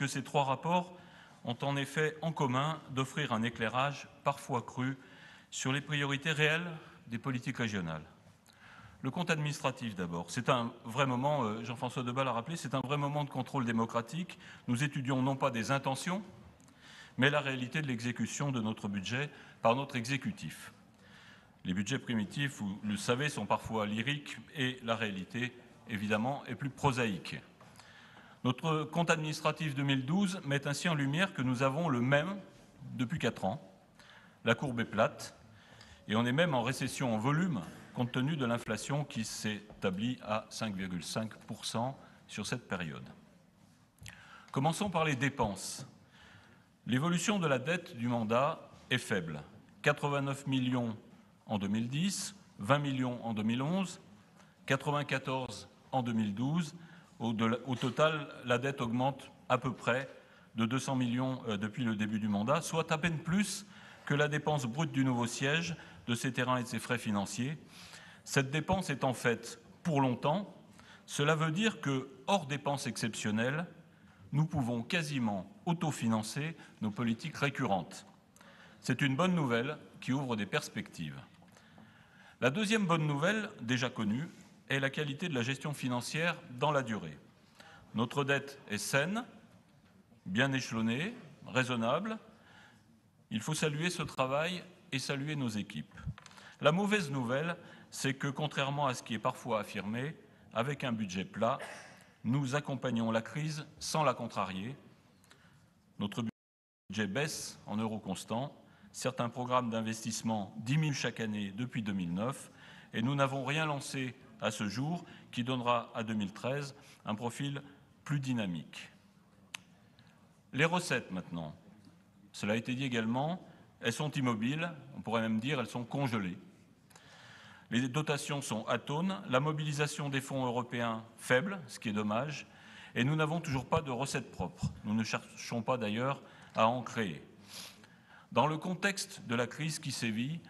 que ces trois rapports ont en effet en commun d'offrir un éclairage parfois cru sur les priorités réelles des politiques régionales. Le compte administratif d'abord. C'est un vrai moment, Jean-François Debat l'a rappelé, c'est un vrai moment de contrôle démocratique. Nous étudions non pas des intentions, mais la réalité de l'exécution de notre budget par notre exécutif. Les budgets primitifs, vous le savez, sont parfois lyriques et la réalité, évidemment, est plus prosaïque. Notre compte administratif 2012 met ainsi en lumière que nous avons le même depuis 4 ans. La courbe est plate et on est même en récession en volume compte tenu de l'inflation qui s'établit à 5,5% sur cette période. Commençons par les dépenses. L'évolution de la dette du mandat est faible. 89 millions en 2010, 20 millions en 2011, 94 en 2012. Au total, la dette augmente à peu près de 200 millions depuis le début du mandat, soit à peine plus que la dépense brute du nouveau siège, de ses terrains et de ses frais financiers. Cette dépense est en fait pour longtemps. Cela veut dire que, hors dépenses exceptionnelles, nous pouvons quasiment autofinancer nos politiques récurrentes. C'est une bonne nouvelle qui ouvre des perspectives. La deuxième bonne nouvelle, déjà connue, est la qualité de la gestion financière dans la durée. Notre dette est saine, bien échelonnée, raisonnable. Il faut saluer ce travail et saluer nos équipes. La mauvaise nouvelle, c'est que, contrairement à ce qui est parfois affirmé, avec un budget plat, nous accompagnons la crise sans la contrarier. Notre budget baisse en euros constants. Certains programmes d'investissement diminuent chaque année depuis 2009 et nous n'avons rien lancé à ce jour qui donnera à 2013 un profil plus dynamique. Les recettes maintenant, cela a été dit également, elles sont immobiles, on pourrait même dire elles sont congelées. Les dotations sont atones, la mobilisation des fonds européens faible, ce qui est dommage, et nous n'avons toujours pas de recettes propres. Nous ne cherchons pas d'ailleurs à en créer. Dans le contexte de la crise qui sévit,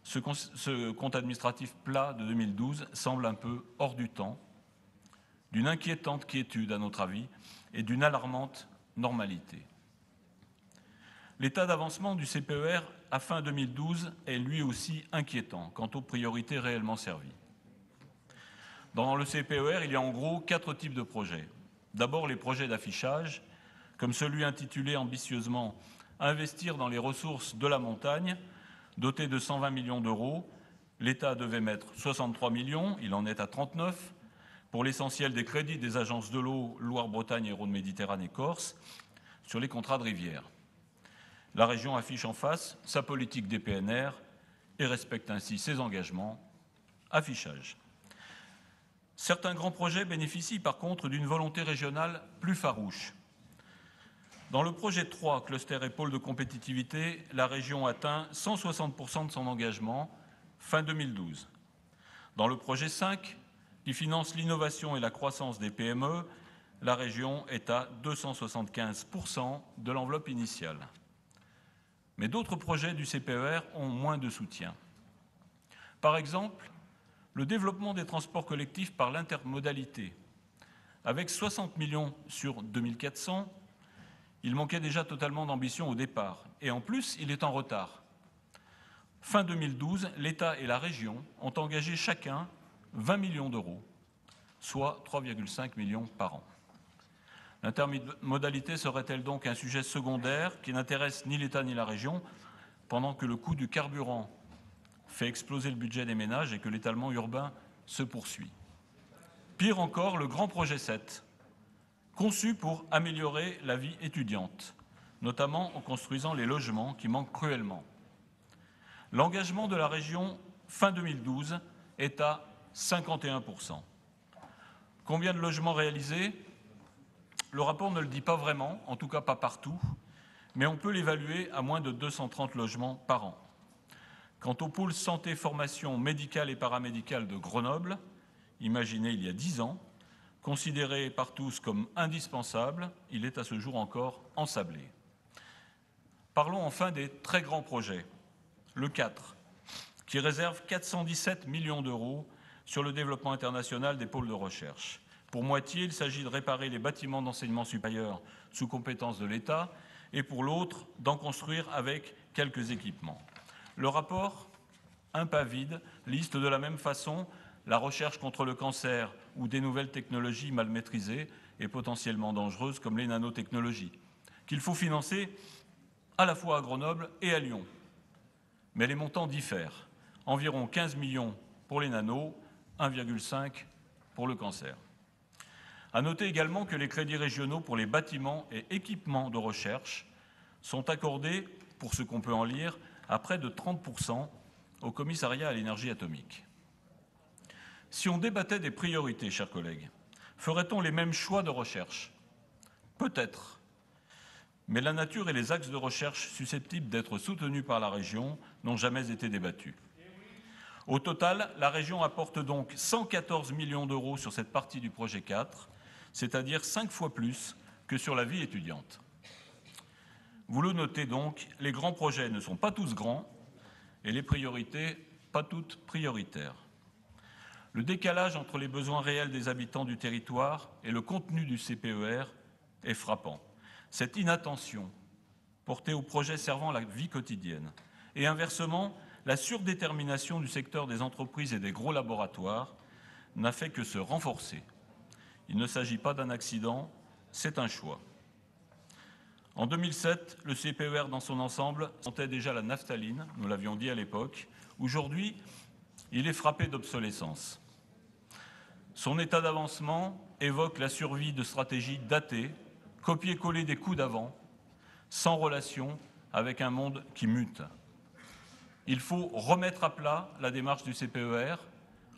ce compte administratif plat de 2012 semble un peu hors du temps, d'une inquiétante quiétude à notre avis et d'une alarmante normalité. L'état d'avancement du CPER à fin 2012 est lui aussi inquiétant quant aux priorités réellement servies. Dans le CPER, il y a en gros 4 types de projets. D'abord, les projets d'affichage, comme celui intitulé ambitieusement « Investir dans les ressources de la montagne », doté de 120 millions d'euros. L'État devait mettre 63 millions, il en est à 39, pour l'essentiel des crédits des agences de l'eau Loire-Bretagne et Rhône-Méditerranée-Corse sur les contrats de rivière. La région affiche en face sa politique des PNR et respecte ainsi ses engagements. Affichage. Certains grands projets bénéficient par contre d'une volonté régionale plus farouche. Dans le projet 3, cluster et pôle de compétitivité, la région atteint 160% de son engagement fin 2012. Dans le projet 5, qui finance l'innovation et la croissance des PME, la région est à 275% de l'enveloppe initiale. Mais d'autres projets du CPER ont moins de soutien. Par exemple, le développement des transports collectifs par l'intermodalité. Avec 60 millions sur 2400, il manquait déjà totalement d'ambition au départ. Et en plus, il est en retard. Fin 2012, l'État et la région ont engagé chacun 20 millions d'euros, soit 3,5 millions par an. L'intermodalité serait-elle donc un sujet secondaire qui n'intéresse ni l'État ni la région, pendant que le coût du carburant fait exploser le budget des ménages et que l'étalement urbain se poursuit? Pire encore, le grand projet 7, conçu pour améliorer la vie étudiante, notamment en construisant les logements qui manquent cruellement. L'engagement de la région fin 2012 est à 51%. Combien de logements réalisés? Le rapport ne le dit pas vraiment, en tout cas pas partout, mais on peut l'évaluer à moins de 230 logements par an. Quant au pôle santé-formation médicale et paramédicale de Grenoble, imaginé il y a 10 ans, considéré par tous comme indispensable, il est à ce jour encore ensablé. Parlons enfin des très grands projets. Le 4, qui réserve 417 millions d'euros sur le développement international des pôles de recherche. Pour moitié, il s'agit de réparer les bâtiments d'enseignement supérieur sous compétence de l'État et pour l'autre, d'en construire avec quelques équipements. Le rapport, un pas vide, liste de la même façon la recherche contre le cancer ou des nouvelles technologies mal maîtrisées et potentiellement dangereuses comme les nanotechnologies, qu'il faut financer à la fois à Grenoble et à Lyon. Mais les montants diffèrent. Environ 15 millions pour les nanos, 1,5 pour le cancer. À noter également que les crédits régionaux pour les bâtiments et équipements de recherche sont accordés, pour ce qu'on peut en lire, à près de 30% au commissariat à l'énergie atomique. Si on débattait des priorités, chers collègues, ferait-on les mêmes choix de recherche? Peut-être. Mais la nature et les axes de recherche susceptibles d'être soutenus par la région n'ont jamais été débattus. Au total, la région apporte donc 114 millions d'euros sur cette partie du projet 4, c'est-à-dire 5 fois plus que sur la vie étudiante. Vous le notez donc, les grands projets ne sont pas tous grands et les priorités pas toutes prioritaires. Le décalage entre les besoins réels des habitants du territoire et le contenu du CPER est frappant. Cette inattention portée aux projets servant la vie quotidienne et inversement, la surdétermination du secteur des entreprises et des gros laboratoires n'a fait que se renforcer. Il ne s'agit pas d'un accident, c'est un choix. En 2007, le CPER dans son ensemble sentait déjà la naphtaline, nous l'avions dit à l'époque. Aujourd'hui, il est frappé d'obsolescence. Son état d'avancement évoque la survie de stratégies datées, copier-coller des coups d'avant, sans relation avec un monde qui mute. Il faut remettre à plat la démarche du CPER.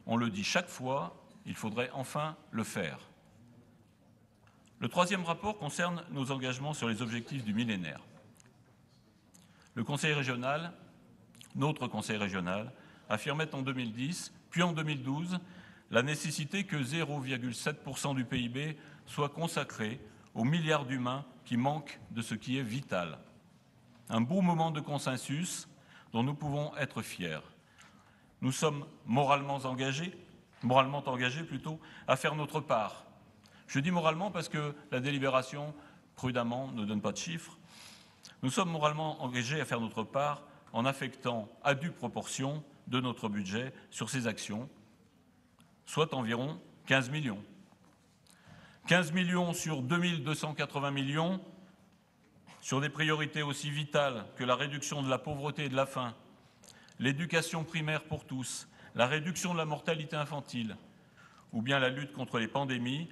On le dit chaque fois, il faudrait enfin le faire. Le troisième rapport concerne nos engagements sur les objectifs du millénaire. Le Conseil régional, notre Conseil régional, affirmait en 2010, puis en 2012, la nécessité que 0,7% du PIB soit consacré aux milliards d'humains qui manquent de ce qui est vital. Un beau moment de consensus dont nous pouvons être fiers. Nous sommes moralement engagés à faire notre part. Je dis moralement parce que la délibération, prudemment, ne donne pas de chiffres. Nous sommes moralement engagés à faire notre part en affectant à due proportion de notre budget sur ces actions, soit environ 15 millions. 15 millions sur 2280 millions sur des priorités aussi vitales que la réduction de la pauvreté et de la faim, l'éducation primaire pour tous, la réduction de la mortalité infantile ou bien la lutte contre les pandémies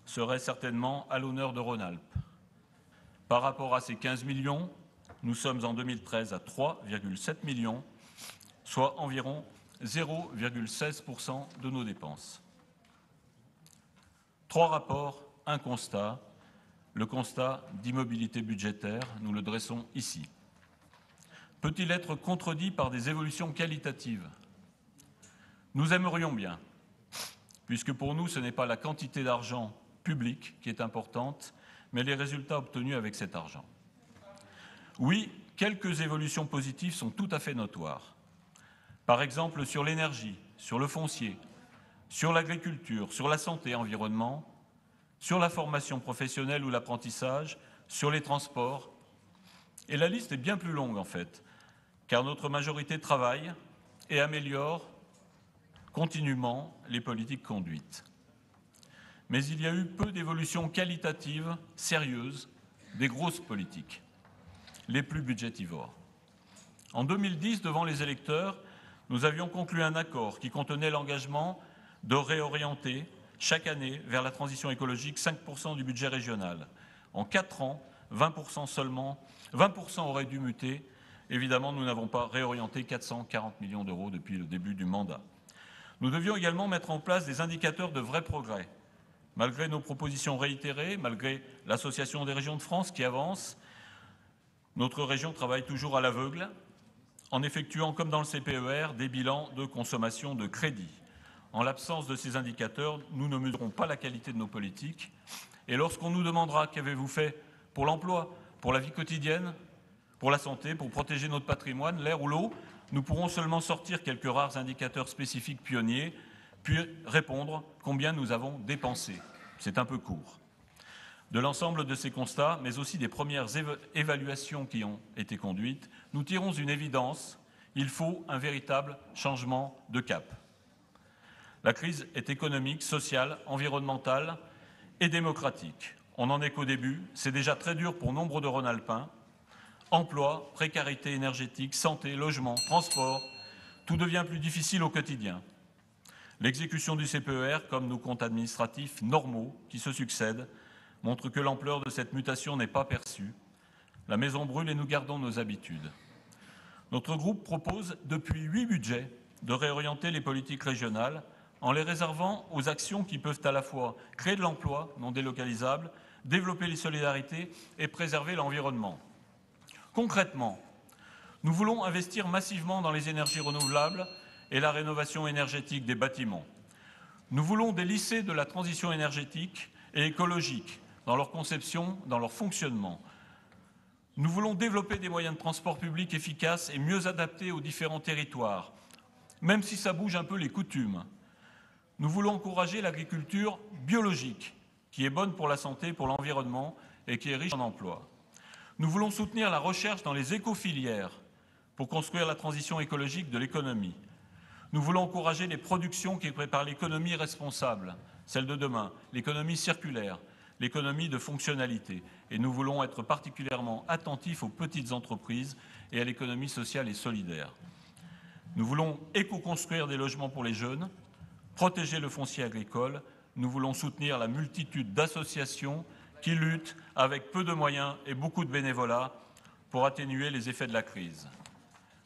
serait certainement à l'honneur de Rhône-Alpes. Par rapport à ces 15 millions, nous sommes en 2013 à 3,7 millions, soit environ 0,16% de nos dépenses. 3 rapports, un constat. Le constat d'immobilité budgétaire, nous le dressons ici. Peut-il être contredit par des évolutions qualitatives? Nous aimerions bien, puisque pour nous, ce n'est pas la quantité d'argent public qui est importante, mais les résultats obtenus avec cet argent. Oui, quelques évolutions positives sont tout à fait notoires. Par exemple, sur l'énergie, sur le foncier, sur l'agriculture, sur la santé et l'environnement, sur la formation professionnelle ou l'apprentissage, sur les transports. Et la liste est bien plus longue en fait, car notre majorité travaille et améliore continuellement les politiques conduites. Mais il y a eu peu d'évolutions qualitatives sérieuses des grosses politiques, les plus budgétivores. En 2010, devant les électeurs, nous avions conclu un accord qui contenait l'engagement de réorienter chaque année vers la transition écologique 5% du budget régional. En 4 ans, 20% seulement, 20% auraient dû muter. Évidemment, nous n'avons pas réorienté 440 millions d'euros depuis le début du mandat. Nous devions également mettre en place des indicateurs de vrai progrès. Malgré nos propositions réitérées, malgré l'Association des régions de France qui avance, notre région travaille toujours à l'aveugle, en effectuant, comme dans le CPER, des bilans de consommation de crédit. En l'absence de ces indicateurs, nous ne mesurerons pas la qualité de nos politiques. Et lorsqu'on nous demandera qu'avez-vous fait pour l'emploi, pour la vie quotidienne, pour la santé, pour protéger notre patrimoine, l'air ou l'eau, nous pourrons seulement sortir quelques rares indicateurs spécifiques pionniers, puis répondre combien nous avons dépensé. C'est un peu court. De l'ensemble de ces constats, mais aussi des premières évaluations qui ont été conduites, nous tirons une évidence, il faut un véritable changement de cap. La crise est économique, sociale, environnementale et démocratique. On n'en est qu'au début, c'est déjà très dur pour nombre de Rhône-Alpins. Emploi, précarité énergétique, santé, logement, transport, tout devient plus difficile au quotidien. L'exécution du CPER, comme nos comptes administratifs normaux qui se succèdent, montre que l'ampleur de cette mutation n'est pas perçue. La maison brûle et nous gardons nos habitudes. Notre groupe propose, depuis 8 budgets, de réorienter les politiques régionales en les réservant aux actions qui peuvent à la fois créer de l'emploi non délocalisable, développer les solidarités et préserver l'environnement. Concrètement, nous voulons investir massivement dans les énergies renouvelables et la rénovation énergétique des bâtiments. Nous voulons des lycées de la transition énergétique et écologique dans leur conception, dans leur fonctionnement. Nous voulons développer des moyens de transport public efficaces et mieux adaptés aux différents territoires, même si ça bouge un peu les coutumes. Nous voulons encourager l'agriculture biologique, qui est bonne pour la santé, pour l'environnement et qui est riche en emplois. Nous voulons soutenir la recherche dans les écofilières pour construire la transition écologique de l'économie. Nous voulons encourager les productions qui préparent l'économie responsable, celle de demain, l'économie circulaire, l'économie de fonctionnalité. Et nous voulons être particulièrement attentifs aux petites entreprises et à l'économie sociale et solidaire. Nous voulons éco-construire des logements pour les jeunes, protéger le foncier agricole. Nous voulons soutenir la multitude d'associations qui luttent avec peu de moyens et beaucoup de bénévolat pour atténuer les effets de la crise.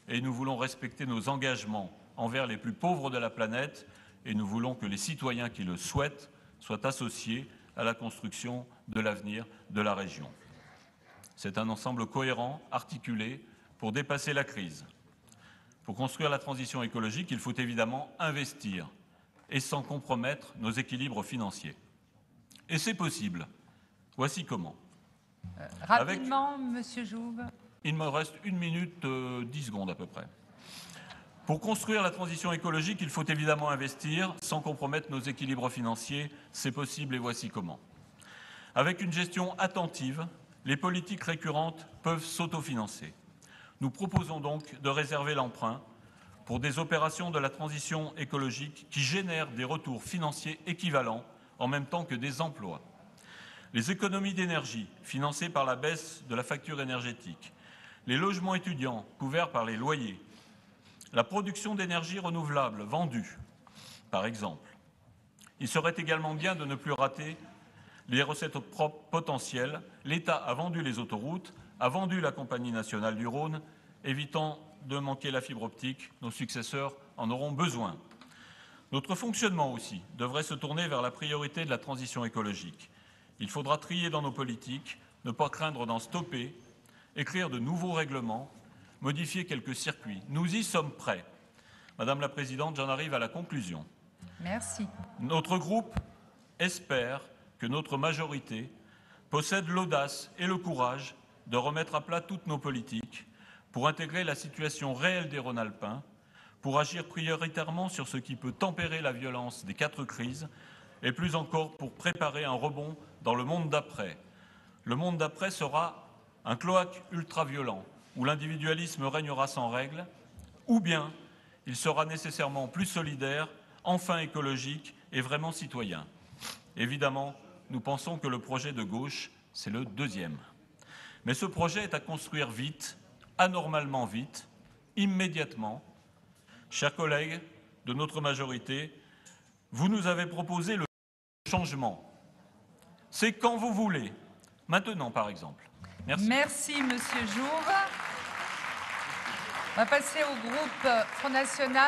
Et nous voulons respecter nos engagements envers les plus pauvres de la planète et nous voulons que les citoyens qui le souhaitent soient associés à la construction de l'avenir de la région. C'est un ensemble cohérent, articulé, pour dépasser la crise. Pour construire la transition écologique, il faut évidemment investir et sans compromettre nos équilibres financiers. Et c'est possible. Voici comment. Rapidement, Monsieur Jouve. Il me reste 1 minute 10 secondes à peu près. Pour construire la transition écologique, il faut évidemment investir sans compromettre nos équilibres financiers. C'est possible et voici comment. Avec une gestion attentive, les politiques récurrentes peuvent s'autofinancer. Nous proposons donc de réserver l'emprunt pour des opérations de la transition écologique qui génèrent des retours financiers équivalents en même temps que des emplois. Les économies d'énergie financées par la baisse de la facture énergétique, les logements étudiants couverts par les loyers, la production d'énergie renouvelable vendue, par exemple. Il serait également bien de ne plus rater les recettes propres potentielles. L'État a vendu les autoroutes, a vendu la Compagnie nationale du Rhône, évitant de manquer la fibre optique. Nos successeurs en auront besoin. Notre fonctionnement aussi devrait se tourner vers la priorité de la transition écologique. Il faudra trier dans nos politiques, ne pas craindre d'en stopper, écrire de nouveaux règlements, modifier quelques circuits. Nous y sommes prêts. Madame la Présidente, j'en arrive à la conclusion. Merci. Notre groupe espère que notre majorité possède l'audace et le courage de remettre à plat toutes nos politiques pour intégrer la situation réelle des Rhône-Alpins, pour agir prioritairement sur ce qui peut tempérer la violence des 4 crises et plus encore pour préparer un rebond dans le monde d'après. Le monde d'après sera un cloaque ultra-violent où l'individualisme régnera sans règle, ou bien il sera nécessairement plus solidaire, enfin écologique et vraiment citoyen. Évidemment, nous pensons que le projet de gauche, c'est le deuxième. Mais ce projet est à construire vite, anormalement vite, immédiatement. Chers collègues de notre majorité, vous nous avez proposé le changement. C'est quand vous voulez, maintenant par exemple. Merci. Merci, Monsieur Jouve. On va passer au groupe Front National.